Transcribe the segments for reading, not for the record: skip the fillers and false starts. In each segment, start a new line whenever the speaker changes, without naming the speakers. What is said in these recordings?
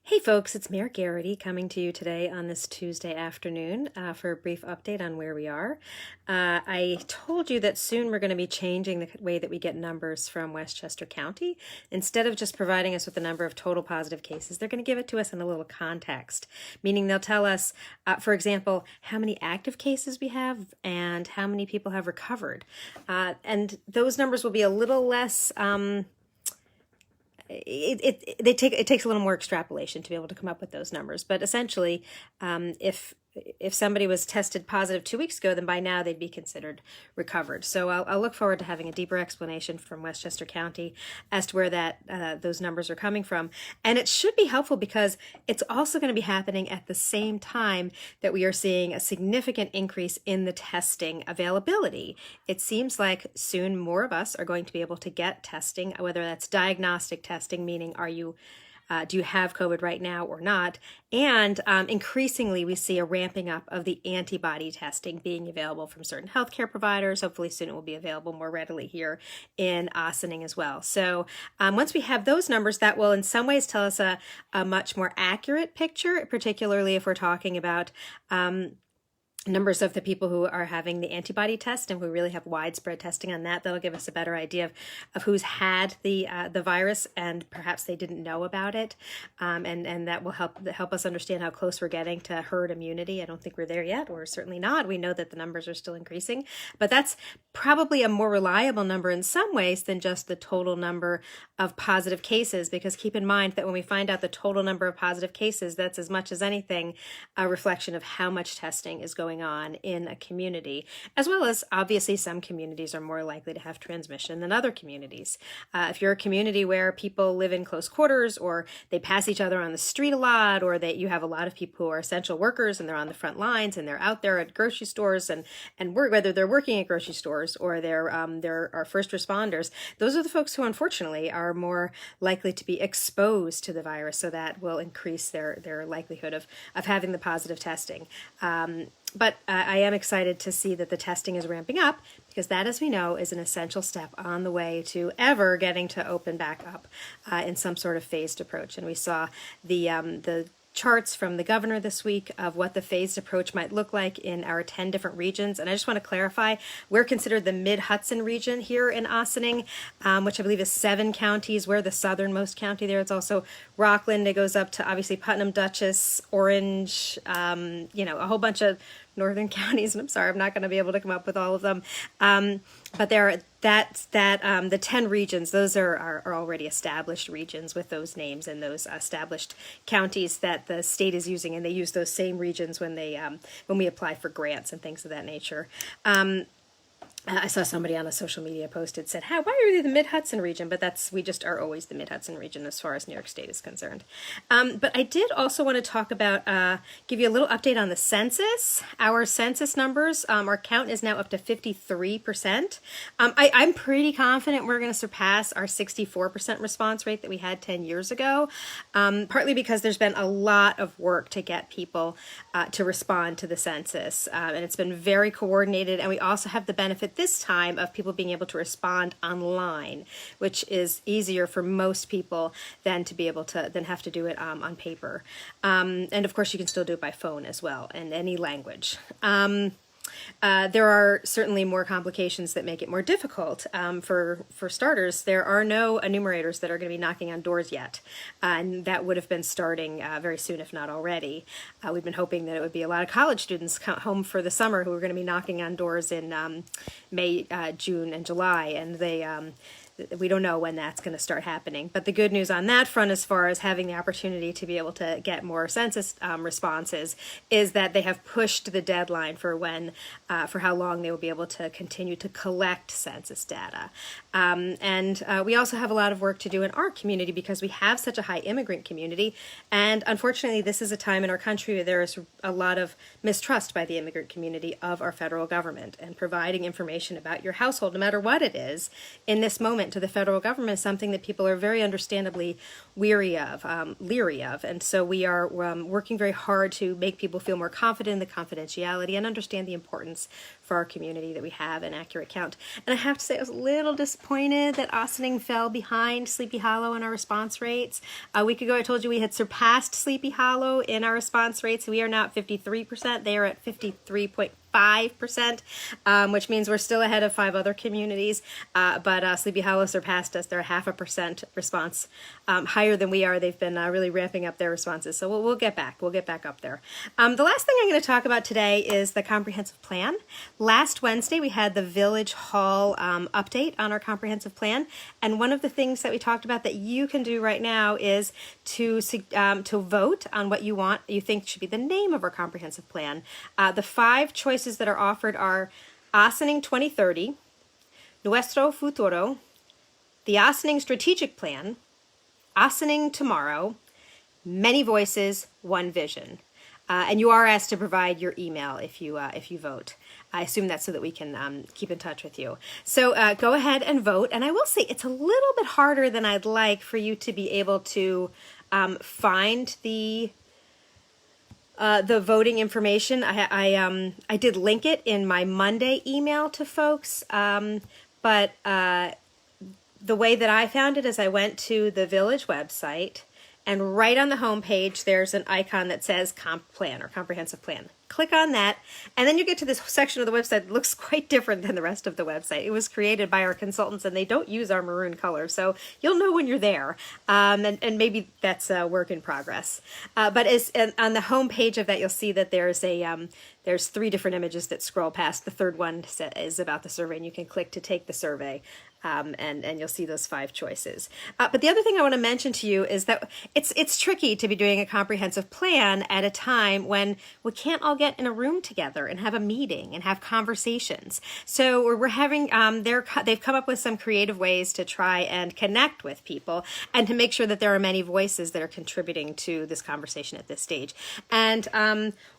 Hey folks, it's Mayor Gearity coming to you today on this Tuesday afternoon for a brief update on where we are. I told you that soon we're going to be changing the way that we get numbers from Westchester County. Instead of just providing us with the number of total positive cases, they're going to give it to us in a little context, meaning they'll tell us, for example, how many active cases we have and how many people have recovered. And those numbers will be a little less it takes a little more extrapolation to be able to come up with those numbers. But essentially, if somebody was tested positive 2 weeks ago, then by now they'd be considered recovered. So I'll look forward to having a deeper explanation from Westchester County as to where those numbers are coming from. And it should be helpful because it's also going to be happening at the same time that we are seeing a significant increase in the testing availability. It seems like soon more of us are going to be able to get testing, whether that's diagnostic testing, meaning do you have COVID right now or not? And increasingly, we see a ramping up of the antibody testing being available from certain healthcare providers. Hopefully soon it will be available more readily here in Ossining as well. So once we have those numbers, that will in some ways tell us a much more accurate picture, particularly if we're talking about numbers of the people who are having the antibody test, and we really have widespread testing on that. That'll give us a better idea of who's had the virus and perhaps they didn't know about it, and that will help us understand how close we're getting to herd immunity. I don't think we're there yet, or certainly not. We know that the numbers are still increasing, but that's probably a more reliable number in some ways than just the total number of positive cases, because keep in mind that when we find out the total number of positive cases, that's as much as anything a reflection of how much testing is going on in a community, as well as obviously some communities are more likely to have transmission than other communities. If you're a community where people live in close quarters, or they pass each other on the street a lot, or that you have a lot of people who are essential workers and they're on the front lines and they're out there at grocery stores and whether they're working at grocery stores or they're our first responders, those are the folks who unfortunately are more likely to be exposed to the virus. So that will increase their likelihood of having the positive testing. But I am excited to see that the testing is ramping up, because that, as we know, is an essential step on the way to ever getting to open back up in some sort of phased approach. And we saw the charts from the governor this week of what the phased approach might look like in our 10 different regions. And I just want to clarify, we're considered the Mid-Hudson region here in Ossining, which I believe is 7 counties. We're the southernmost county there. It's also Rockland. It goes up to obviously Putnam, Dutchess, Orange, a whole bunch of northern counties, and I'm sorry, I'm not going to be able to come up with all of them. But there are the 10 regions, those are already established regions with those names and those established counties that the state is using, and they use those same regions when we apply for grants and things of that nature. I saw somebody on a social media post that said, why are we the Mid-Hudson region? But we just are always the Mid-Hudson region as far as New York State is concerned. But I did also want to talk about, give you a little update on the census. Our census numbers, our count is now up to 53%. I'm pretty confident we're going to surpass our 64% response rate that we had 10 years ago, partly because there's been a lot of work to get people to respond to the census. And it's been very coordinated, and we also have the benefit this time of people being able to respond online, which is easier for most people than have to do it on paper. And of course, you can still do it by phone as well, in any language. There are certainly more complications that make it more difficult. For starters, there are no enumerators that are going to be knocking on doors yet, and that would have been starting very soon, if not already. We've been hoping that it would be a lot of college students come home for the summer who are going to be knocking on doors in May, June, and July, and we don't know when that's going to start happening. But the good news on that front, as far as having the opportunity to be able to get more census responses, is that they have pushed the deadline for for how long they will be able to continue to collect census data. And we also have a lot of work to do in our community, because we have such a high immigrant community. And unfortunately, this is a time in our country where there is a lot of mistrust by the immigrant community of our federal government, and providing information about your household, no matter what it is, in this moment commitment to the federal government is something that people are very understandably leery of. And so we are working very hard to make people feel more confident in the confidentiality and understand the importance for our community that we have an accurate count. And I have to say, I was a little disappointed that Ossining fell behind Sleepy Hollow in our response rates. A week ago, I told you we had surpassed Sleepy Hollow in our response rates. We are now at 53%. They are at 53.5%, which means we're still ahead of 5 other communities. But Sleepy Hollow surpassed us. They're 0.5% response higher than we are. They've been really ramping up their responses. So we'll get back. We'll get back up there. The last thing I'm going to talk about today is the comprehensive plan. Last Wednesday, we had the Village Hall update on our comprehensive plan. And one of the things that we talked about that you can do right now is to vote on what you think should be the name of our comprehensive plan. The 5 choices that are offered are Ossining 2030, Nuestro Futuro, the Ossining Strategic Plan, Ossining Tomorrow, Many Voices, One Vision. And you are asked to provide your email if you vote. I assume that's so that we can keep in touch with you. So go ahead and vote. And I will say it's a little bit harder than I'd like for you to be able to find the voting information. I did link it in my Monday email to folks, but the way that I found it is I went to the Village website, and right on the home page, there's an icon that says Comp Plan or Comprehensive Plan. Click on that, and then you get to this section of the website that looks quite different than the rest of the website. It was created by our consultants, and they don't use our maroon color, so you'll know when you're there, and maybe that's a work in progress. But on the home page of that, you'll see that there's 3 different images that scroll past. The third one is about the survey, and you can click to take the survey. And you'll see those 5 choices. But the other thing I want to mention to you is that it's tricky to be doing a comprehensive plan at a time when we can't all get in a room together and have a meeting and have conversations. So we're having they've come up with some creative ways to try and connect with people and to make sure that there are many voices that are contributing to this conversation at this stage. And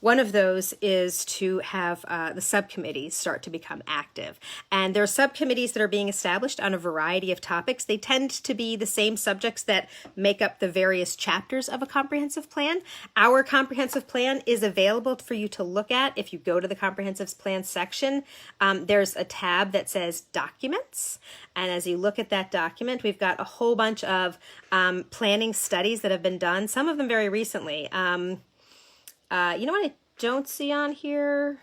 one of those is to have the subcommittees start to become active. And there are subcommittees that are being established on a variety of topics. They tend to be the same subjects that make up the various chapters of a comprehensive plan. Our comprehensive plan is available for you to look at. If you go to the comprehensive plan section, there's a tab that says Documents. And as you look at that document, we've got a whole bunch of planning studies that have been done, some of them very recently. You know what I don't see on here?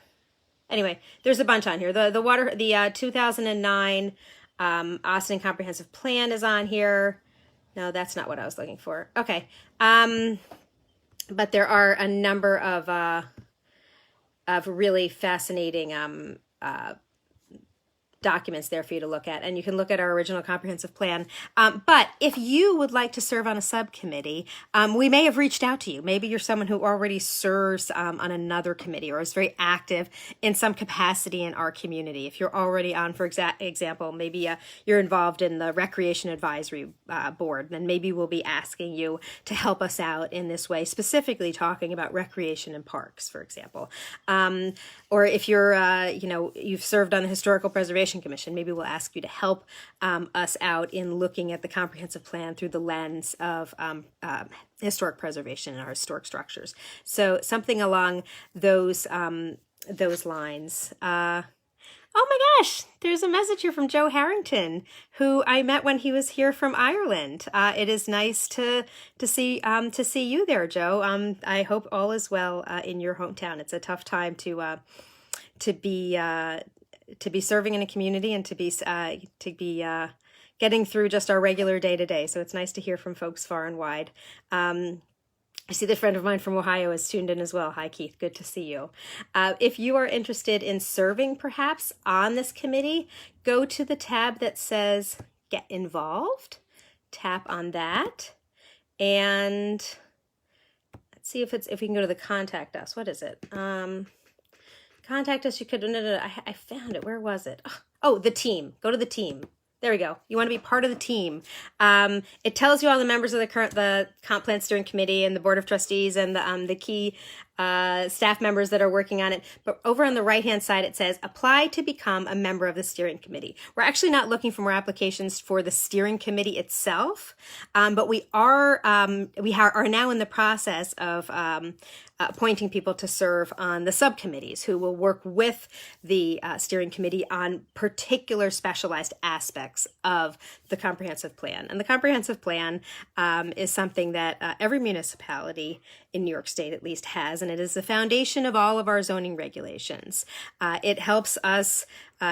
Anyway, there's a bunch on here. The 2009 Ossining Comprehensive Plan is on here. No, that's not what I was looking for. Okay. But there are a number of really fascinating documents there for you to look at, and you can look at our original comprehensive plan. But if you would like to serve on a subcommittee, we may have reached out to you. Maybe you're someone who already serves on another committee or is very active in some capacity in our community. If you're already on, for example, maybe you're involved in the Recreation Advisory Board, then maybe we'll be asking you to help us out in this way, specifically talking about recreation and parks, for example. Or if you're, you've served on the Historical Preservation Commission, maybe we'll ask you to help us out in looking at the comprehensive plan through the lens of historic preservation in our historic structures. So something along those lines. Oh my gosh, there's a message here from Joe Harrington, who I met when he was here from Ireland. It is nice to see you there, Joe. I hope all is well in your hometown. It's a tough time to be serving in a community and to be getting through just our regular day to day. So it's nice to hear from folks far and wide. I see that a friend of mine from Ohio is tuned in as well. Hi, Keith. Good to see you. If you are interested in serving, perhaps, on this committee, go to the tab that says Get Involved. Tap on that. And let's see if we can go to the Contact Us. What is it? Contact us. You could. No, I found it. Where was it? Oh, the team. Go to the team. There we go. You want to be part of the team. It tells you all the members of the comp plan steering committee and the board of trustees and the key staff members that are working on it. But over on the right-hand side, it says, apply to become a member of the steering committee. We're actually not looking for more applications for the steering committee itself, but we are now in the process of appointing people to serve on the subcommittees who will work with the steering committee on particular specialized aspects of the comprehensive plan. And the comprehensive plan is something that every municipality in New York State at least has, and it is the foundation of all of our zoning regulations. It helps us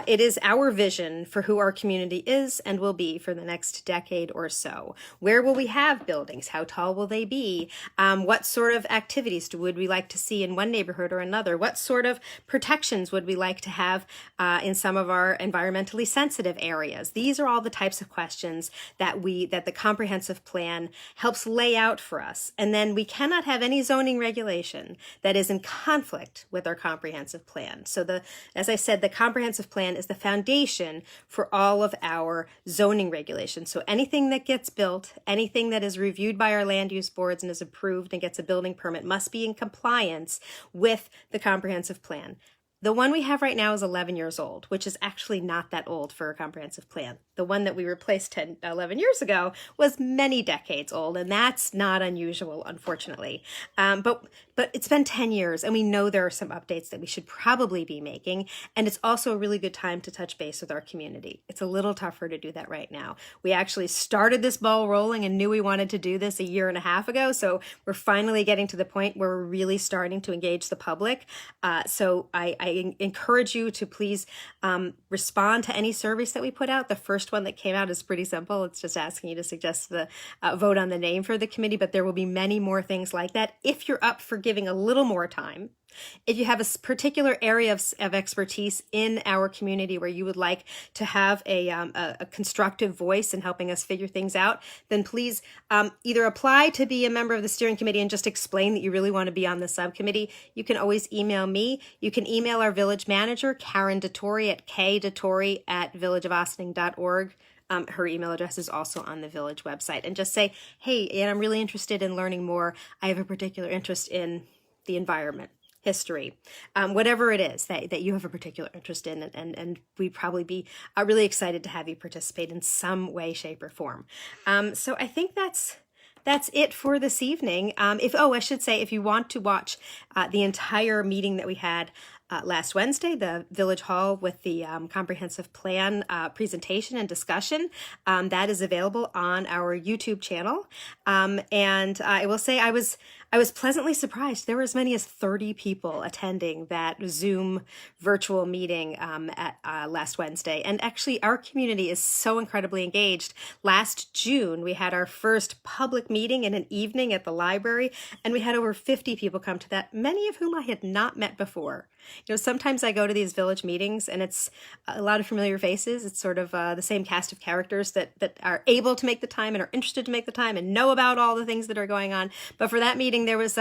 it is our vision for who our community is and will be for the next decade or so. Where will we have buildings? How tall will they be? What sort of activities would we like to see in one neighborhood or another? What sort of protections would we like to have in some of our environmentally sensitive areas? These are all the types of questions that the comprehensive plan helps lay out for us. And then we cannot have any zoning regulation that is in conflict with our comprehensive plan. So as I said, the comprehensive plan is the foundation for all of our zoning regulations. So anything that gets built, anything that is reviewed by our land use boards and is approved and gets a building permit must be in compliance with the comprehensive plan. The one we have right now is 11 years old, which is actually not that old for a comprehensive plan. The one that we replaced 11 years ago was many decades old, and that's not unusual, unfortunately. But it's been 10 years, and we know there are some updates that we should probably be making, and it's also a really good time to touch base with our community. It's a little tougher to do that right now. We actually started this ball rolling and knew we wanted to do this a year and a half ago, so we're finally getting to the point where we're really starting to engage the public. So I encourage you to please respond to any surveys that we put out. The first one that came out is pretty simple. It's just asking you to suggest the vote on the name for the committee, but there will be many more things like that if you're up for giving a little more time. If you have a particular area of expertise in our community where you would like to have a constructive voice in helping us figure things out, then please either apply to be a member of the steering committee and just explain that you really want to be on the subcommittee. You can always email me. You can email our village manager, Karen Dettori, at kdettori@villageofossining.org. Her email address is also on the village website. And just say, hey, and I'm really interested in learning more. I have a particular interest in the environment, history, whatever it is that you have a particular interest in, and we'd probably be really excited to have you participate in some way, shape, or form. So I think that's it for this evening. I should say, if you want to watch the entire meeting that we had last Wednesday, the Village Hall with the comprehensive plan presentation and discussion, that is available on our YouTube channel. And I will say I was pleasantly surprised. There were as many as 30 people attending that Zoom virtual meeting at last Wednesday. And actually, our community is so incredibly engaged. Last June, we had our first public meeting in an evening at the library, and we had over 50 people come to that, many of whom I had not met before. You know, sometimes I go to these village meetings and it's a lot of familiar faces. It's sort of the same cast of characters that are able to make the time and are interested to make the time and know about all the things that are going on. But for that meeting, there was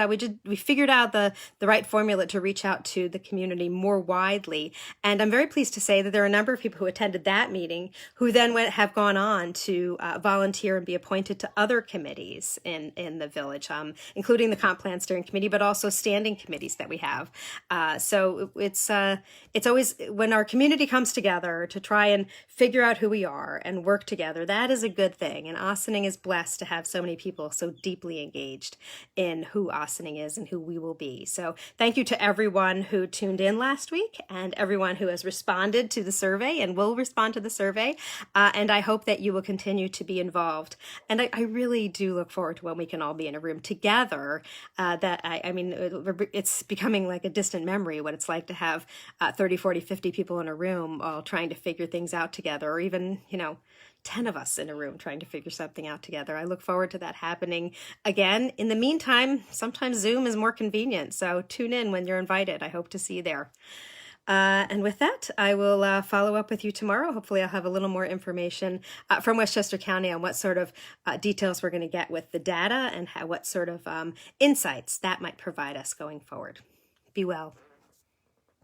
we figured out the right formula to reach out to the community more widely. And I'm very pleased to say that there are a number of people who attended that meeting who then have gone on to volunteer and be appointed to other committees in the village, including the Comp Plan Steering Committee, but also standing committees that we have. So it's always, when our community comes together to try and figure out who we are and work together, that is a good thing. And Ossining is blessed to have so many people so deeply engaged in who Ossining is and who we will be. So thank you to everyone who tuned in last week and everyone who has responded to the survey and will respond to the survey. And I hope that you will continue to be involved. And I really do look forward to when we can all be in a room together. It's becoming like a distant memory what it's like to have 30, 40, 50 people in a room all trying to figure things out together, or even, 10 of us in a room trying to figure something out together. I look forward to that happening again. In the meantime, sometimes Zoom is more convenient, so tune in when you're invited. I hope to see you there. And with that, I will follow up with you tomorrow. Hopefully I'll have a little more information from Westchester County on what sort of details we're going to get with the data and what sort of insights that might provide us going forward. Be well.